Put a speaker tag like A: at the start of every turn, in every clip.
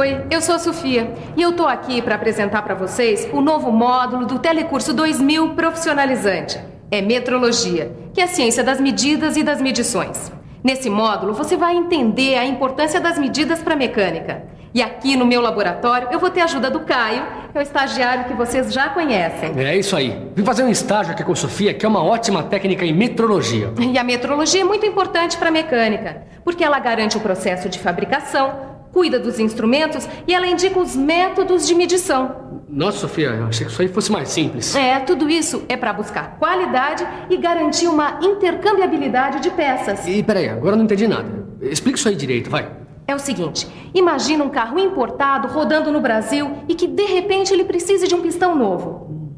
A: Oi, eu sou a Sofia e eu tô aqui para apresentar para vocês o novo módulo do Telecurso 2000 Profissionalizante. É Metrologia, que é a ciência das medidas e das medições. Nesse módulo, você vai entender a importância das medidas para a mecânica. E aqui no meu laboratório, eu vou ter a ajuda do Caio, que é o estagiário que vocês já conhecem.
B: É isso aí. Vim fazer um estágio aqui com a Sofia, que é uma ótima técnica em metrologia.
A: E a metrologia é muito importante para a mecânica, porque ela garante o processo de fabricação, cuida dos instrumentos e ela indica os métodos de medição.
B: Nossa, Sofia, eu achei que isso aí fosse mais simples.
A: Tudo isso é para buscar qualidade e garantir uma intercambiabilidade de peças.
B: E peraí, agora eu não entendi nada. Explica isso aí direito, vai.
A: É o seguinte, imagina um carro importado rodando no Brasil e que de repente ele precise de um pistão novo.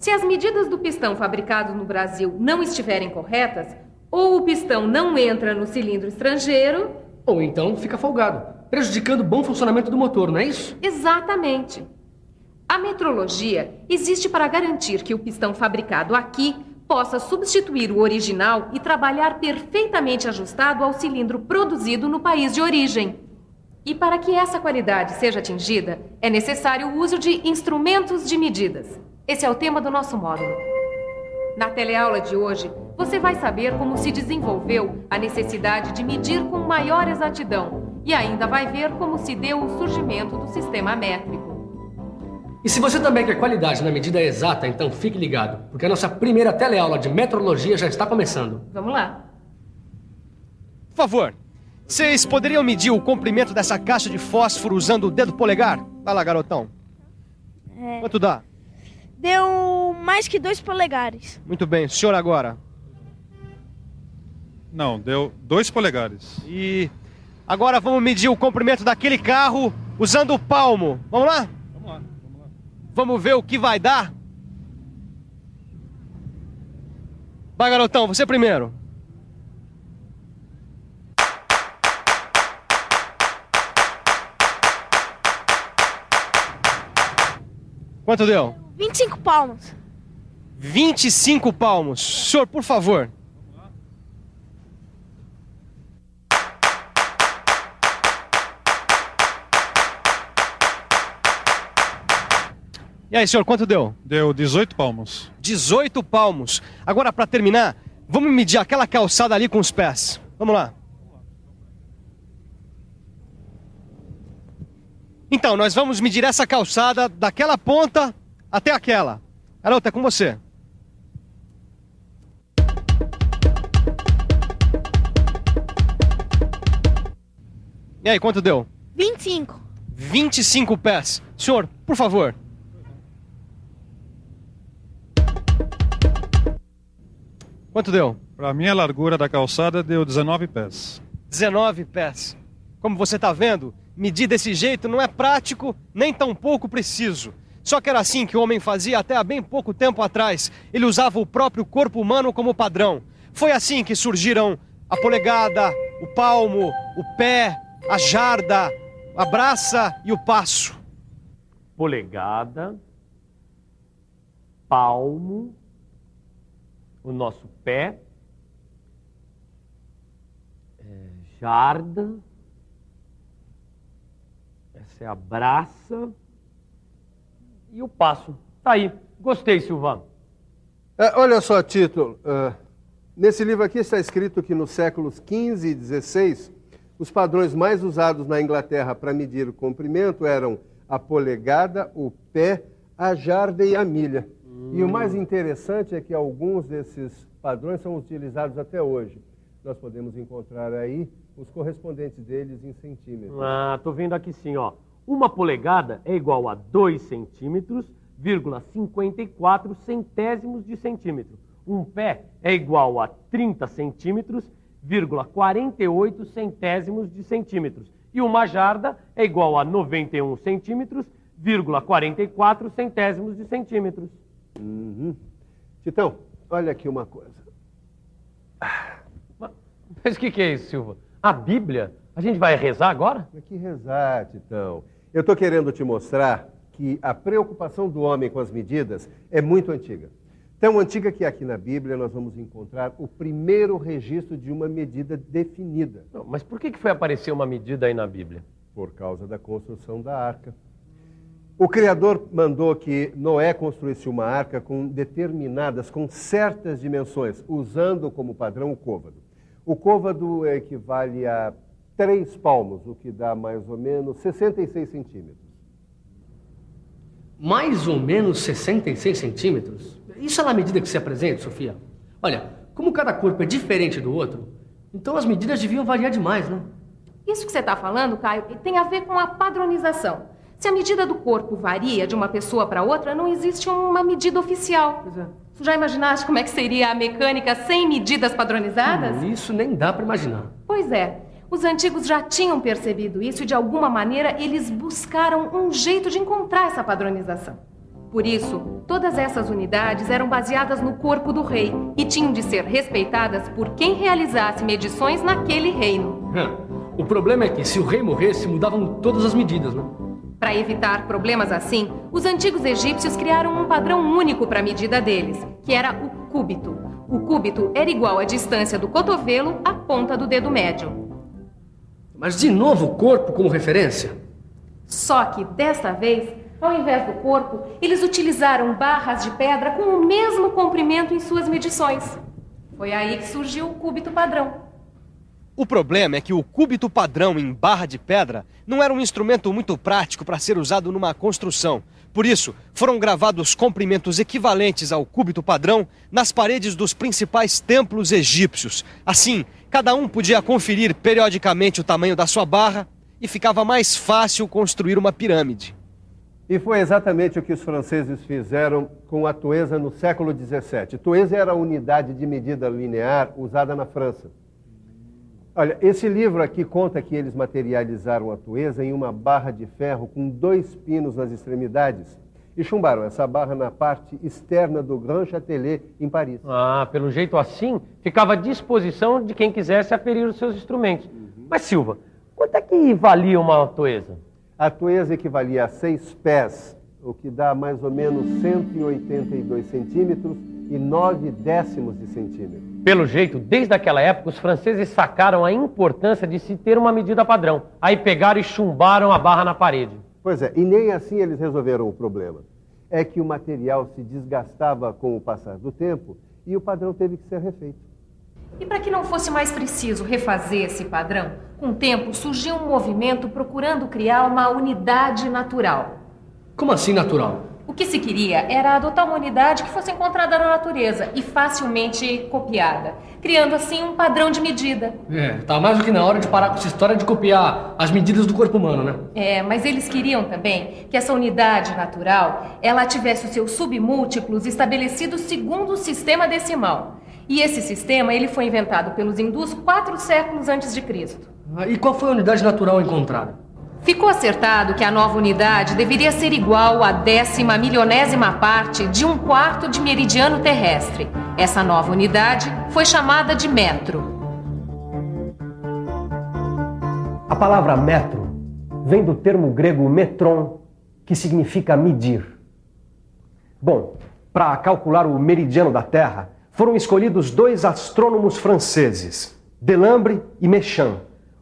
A: Se as medidas do pistão fabricado no Brasil não estiverem corretas, ou o pistão não entra no cilindro estrangeiro...
B: Ou então fica folgado, prejudicando o bom funcionamento do motor, não é isso?
A: Exatamente. A metrologia existe para garantir que o pistão fabricado aqui possa substituir o original e trabalhar perfeitamente ajustado ao cilindro produzido no país de origem. E para que essa qualidade seja atingida, é necessário o uso de instrumentos de medidas. Esse é o tema do nosso módulo. Na teleaula de hoje, você vai saber como se desenvolveu a necessidade de medir com maior exatidão e ainda vai ver como se deu o surgimento do sistema métrico.
B: E se você também quer qualidade na medida exata, então fique ligado, porque a nossa primeira teleaula de metrologia já está começando.
A: Vamos lá.
C: Por favor, vocês poderiam medir o comprimento dessa caixa de fósforo usando o dedo polegar? Vai lá, garotão. Quanto dá?
D: Deu mais que 2 polegares.
C: Muito bem, o senhor agora.
E: Não, deu 2 polegares.
C: E agora vamos medir o comprimento daquele carro usando o palmo. Vamos lá?
E: Vamos lá.
C: Vamos ver o que vai dar? Vai, garotão, você primeiro. Quanto deu?
D: 25 palmos.
C: 25 palmos. Senhor, por favor. E aí, senhor, quanto deu?
E: Deu 18 palmos.
C: 18 palmos. Agora, para terminar, vamos medir aquela calçada ali com os pés. Vamos lá. Então, nós vamos medir essa calçada daquela ponta até aquela. Garota, é com você. E aí, quanto deu?
D: 25.
C: 25 pés. Senhor, por favor. Quanto deu?
E: Para mim, a largura da calçada deu 19 pés.
C: 19 pés. Como você está vendo, medir desse jeito não é prático, nem tão pouco preciso. Só que era assim que o homem fazia até há bem pouco tempo atrás. Ele usava o próprio corpo humano como padrão. Foi assim que surgiram a polegada, o palmo, o pé, a jarda, a braça e o passo.
F: Polegada, palmo, o nosso pé, jarda, essa é a braça e o passo. Tá aí. Gostei, Silvano.
G: Olha só, Tito. Nesse livro aqui está escrito que nos séculos XV e XVI, os padrões mais usados na Inglaterra para medir o comprimento eram a polegada, o pé, a jarda e a milha. E o mais interessante é que alguns desses padrões são utilizados até hoje. Nós podemos encontrar aí os correspondentes deles em centímetros.
F: Tô vendo aqui sim, ó. Uma polegada é igual a 2 centímetros, 54 centésimos de centímetro. Um pé é igual a 30 centímetros, 48 centésimos de centímetros. E uma jarda é igual a 91 centímetros, 44 centésimos de centímetros.
G: Titão, olha aqui uma coisa.
F: Mas o que é isso, Silva? A Bíblia? A gente vai rezar agora?
G: Que rezar, Titão. Eu estou querendo te mostrar que a preocupação do homem com as medidas é muito antiga. Tão antiga que aqui na Bíblia nós vamos encontrar o primeiro registro de uma medida definida.
F: Não, mas por que foi aparecer uma medida aí na Bíblia?
G: por causa da construção da arca. O Criador mandou que Noé construísse uma arca com certas dimensões, usando como padrão o côvado. O côvado equivale a 3 palmos, o que dá mais ou menos 66 centímetros.
B: Mais ou menos 66 centímetros? Isso é na medida que se apresenta, Sofia? Olha, como cada corpo é diferente do outro, então as medidas deviam variar demais, né?
A: Isso que você está falando, Caio, tem a ver com a padronização. Se a medida do corpo varia de uma pessoa para outra, não existe uma medida oficial.
B: Pois é.
A: Tu já imaginaste como é que seria a mecânica sem medidas padronizadas?
B: Isso nem dá para imaginar.
A: Pois é. Os antigos já tinham percebido isso e, de alguma maneira, eles buscaram um jeito de encontrar essa padronização. Por isso, todas essas unidades eram baseadas no corpo do rei e tinham de ser respeitadas por quem realizasse medições naquele reino.
B: O problema é que, se o rei morresse, mudavam todas as medidas, né?
A: Para evitar problemas assim, os antigos egípcios criaram um padrão único para a medida deles, que era o cúbito. O cúbito era igual à distância do cotovelo à ponta do dedo médio.
B: Mas de novo o corpo como referência?
A: Só que, desta vez, ao invés do corpo, eles utilizaram barras de pedra com o mesmo comprimento em suas medições. Foi aí que surgiu o cúbito padrão.
C: O problema é que o cúbito padrão em barra de pedra não era um instrumento muito prático para ser usado numa construção. Por isso, foram gravados comprimentos equivalentes ao cúbito padrão nas paredes dos principais templos egípcios. Assim, cada um podia conferir periodicamente o tamanho da sua barra e ficava mais fácil construir uma pirâmide.
G: E foi exatamente o que os franceses fizeram com a toesa no século XVII. Toesa era a unidade de medida linear usada na França. Olha, esse livro aqui conta que eles materializaram a toesa em uma barra de ferro com 2 pinos nas extremidades e chumbaram essa barra na parte externa do Grand Châtelet, em Paris.
F: Pelo jeito assim, ficava à disposição de quem quisesse aferir os seus instrumentos. Mas, Silva, quanto é que valia uma toesa?
G: A toesa equivalia a 6 pés, o que dá mais ou menos 182 centímetros e 9 décimos de centímetro.
F: Pelo jeito, desde aquela época, os franceses sacaram a importância de se ter uma medida padrão. Aí pegaram e chumbaram a barra na parede.
G: Pois é, e nem assim eles resolveram o problema. É que o material se desgastava com o passar do tempo e o padrão teve que ser refeito.
A: E para que não fosse mais preciso refazer esse padrão, com o tempo surgiu um movimento procurando criar uma unidade natural.
B: Como assim natural?
A: O que se queria era adotar uma unidade que fosse encontrada na natureza e facilmente copiada, criando assim um padrão de medida.
B: Tá mais do que na hora de parar com essa história de copiar as medidas do corpo humano, né?
A: Mas eles queriam também que essa unidade natural, ela tivesse os seus submúltiplos estabelecidos segundo o sistema decimal. E esse sistema, ele foi inventado pelos hindus 4 séculos antes de Cristo.
B: E qual foi a unidade natural encontrada?
A: Ficou acertado que a nova unidade deveria ser igual à 10ª milionésima parte de 1/4 de meridiano terrestre. Essa nova unidade foi chamada de metro.
H: A palavra metro vem do termo grego metron, que significa medir. Bom, para calcular o meridiano da Terra, foram escolhidos 2 astrônomos franceses, Delambre e Méchain.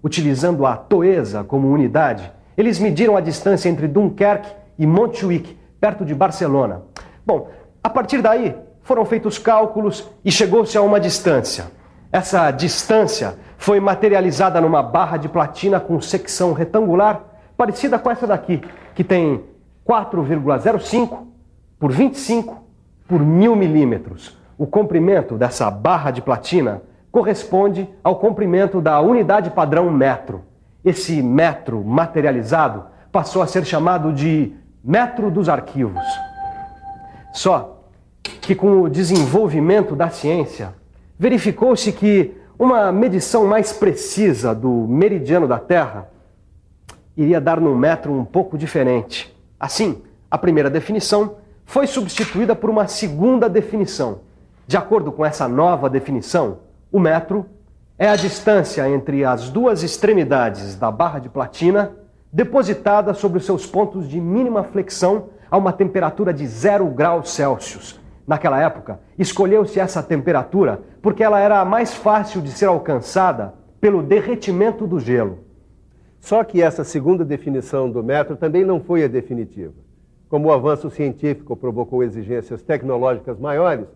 H: Utilizando a toesa como unidade, eles mediram a distância entre Dunkerque e Montjuïc, perto de Barcelona. Bom, a partir daí foram feitos cálculos e chegou-se a uma distância. Essa distância foi materializada numa barra de platina com secção retangular, parecida com essa daqui, que tem 4,05 por 25 por 1000 milímetros. O comprimento dessa barra de platina corresponde ao comprimento da unidade padrão metro. Esse metro materializado passou a ser chamado de metro dos arquivos. Só que com o desenvolvimento da ciência, verificou-se que uma medição mais precisa do meridiano da Terra iria dar num metro um pouco diferente. Assim, a primeira definição foi substituída por uma segunda definição. De acordo com essa nova definição, o metro é a distância entre as 2 extremidades da barra de platina depositada sobre os seus pontos de mínima flexão a uma temperatura de 0 graus Celsius. Naquela época, escolheu-se essa temperatura porque ela era mais fácil de ser alcançada pelo derretimento do gelo.
G: Só que essa segunda definição do metro também não foi a definitiva. Como o avanço científico provocou exigências tecnológicas maiores,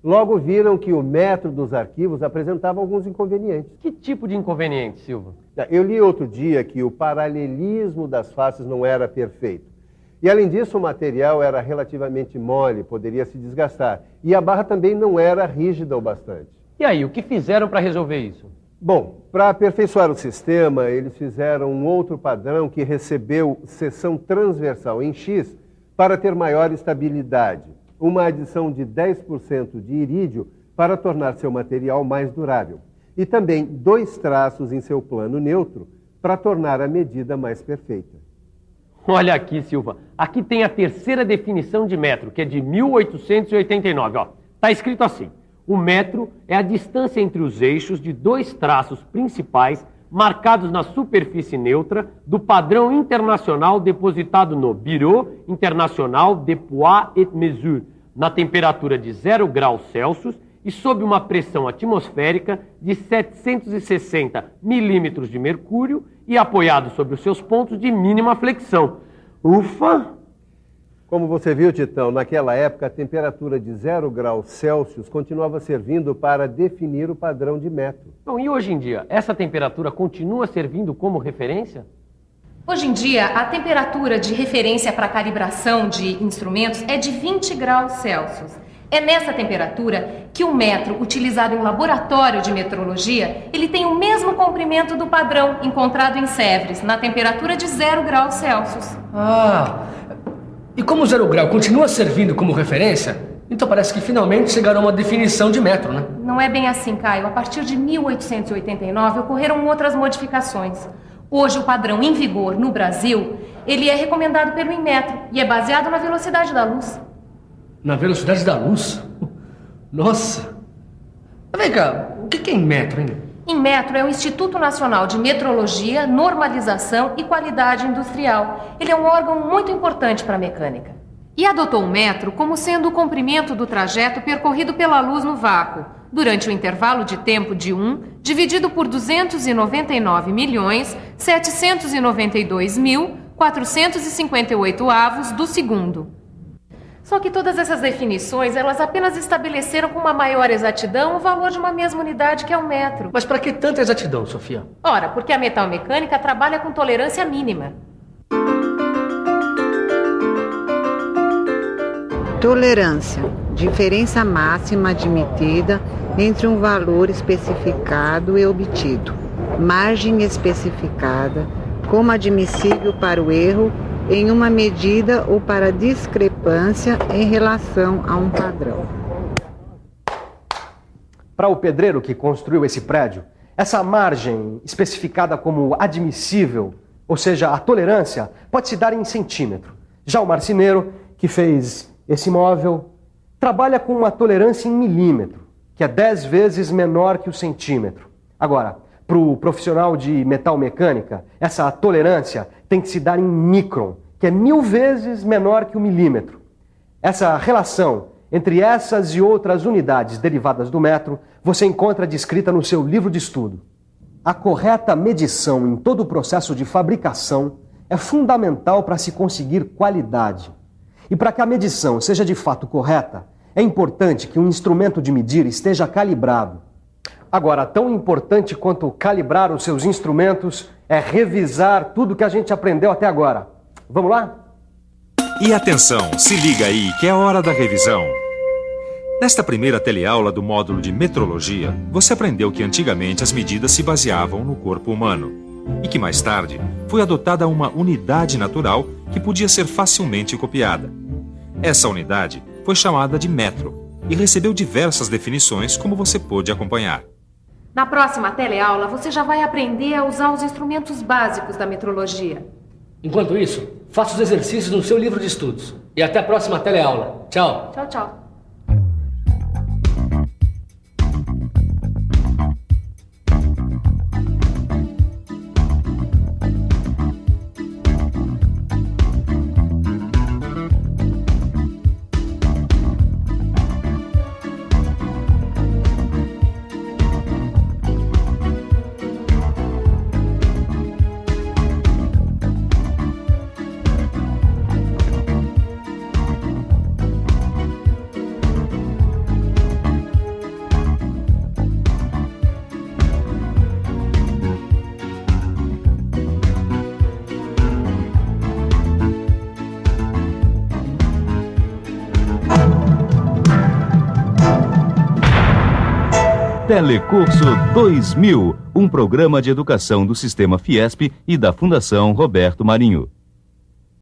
G: logo viram que o metro dos arquivos apresentava alguns inconvenientes.
F: Que tipo de inconveniente, Silva?
G: Eu li outro dia que o paralelismo das faces não era perfeito. E, além disso, o material era relativamente mole, poderia se desgastar. E a barra também não era rígida o bastante.
F: E aí, o que fizeram para resolver isso?
G: Bom, para aperfeiçoar o sistema, eles fizeram um outro padrão que recebeu seção transversal em X para ter maior estabilidade. Uma adição de 10% de irídio para tornar seu material mais durável. E também 2 traços em seu plano neutro para tornar a medida mais perfeita.
F: Olha aqui, Silva. Aqui tem a terceira definição de metro, que é de 1889. Está escrito assim. O metro é a distância entre os eixos de 2 traços principais marcados na superfície neutra do padrão internacional depositado no Bureau International de Poids et Mesures, na temperatura de 0 graus Celsius e sob uma pressão atmosférica de 760 milímetros de mercúrio e apoiado sobre os seus pontos de mínima flexão. Ufa!
G: Como você viu, Titão, naquela época a temperatura de 0 graus Celsius continuava servindo para definir o padrão de metro.
F: Bom, e hoje em dia, essa temperatura continua servindo como referência?
A: Hoje em dia, a temperatura de referência para calibração de instrumentos é de 20 graus Celsius. É nessa temperatura que o metro utilizado em laboratório de metrologia, ele tem o mesmo comprimento do padrão encontrado em Sèvres, na temperatura de 0 graus Celsius.
B: E como o 0 grau continua servindo como referência, então parece que finalmente chegaram a uma definição de metro, né?
A: Não é bem assim, Caio. A partir de 1889 ocorreram outras modificações. Hoje o padrão em vigor no Brasil, ele é recomendado pelo Inmetro e é baseado na velocidade da luz.
B: Na velocidade da luz? Nossa! Mas vem cá, o que é Inmetro, hein?
A: Inmetro é o Instituto Nacional de Metrologia, Normalização e Qualidade Industrial. Ele é um órgão muito importante para a mecânica. E adotou o metro como sendo o comprimento do trajeto percorrido pela luz no vácuo, durante o intervalo de tempo de 1, dividido por 299.792.458 avos do segundo. Só que todas essas definições, elas apenas estabeleceram com uma maior exatidão o valor de uma mesma unidade que é o metro.
B: Mas para que tanta exatidão, Sofia?
A: Ora, porque a metalmecânica trabalha com tolerância mínima.
I: Tolerância, diferença máxima admitida entre um valor especificado e obtido. Margem especificada como admissível para o erro em uma medida ou para discrepância em relação a um padrão.
H: Para o pedreiro que construiu esse prédio, essa margem especificada como admissível, ou seja, a tolerância, pode se dar em centímetro. Já o marceneiro, que fez esse móvel, trabalha com uma tolerância em milímetro, que é 10 vezes menor que o centímetro. Agora, para o profissional de metalmecânica, essa tolerância tem que se dar em micron, que é 1000 vezes menor que o milímetro. Essa relação entre essas e outras unidades derivadas do metro, você encontra descrita no seu livro de estudo. A correta medição em todo o processo de fabricação é fundamental para se conseguir qualidade. E para que a medição seja de fato correta, é importante que um instrumento de medir esteja calibrado. Agora, tão importante quanto calibrar os seus instrumentos é revisar tudo que a gente aprendeu até agora. Vamos lá?
J: E atenção, se liga aí que é hora da revisão. Nesta primeira teleaula do módulo de metrologia, você aprendeu que antigamente as medidas se baseavam no corpo humano e que mais tarde foi adotada uma unidade natural que podia ser facilmente copiada. Essa unidade foi chamada de metro e recebeu diversas definições, como você pôde acompanhar.
A: Na próxima teleaula, você já vai aprender a usar os instrumentos básicos da metrologia.
B: Enquanto isso, faça os exercícios no seu livro de estudos. E até a próxima teleaula. Tchau.
A: Tchau, tchau.
K: Telecurso 2000, um programa de educação do Sistema Fiesp e da Fundação Roberto Marinho.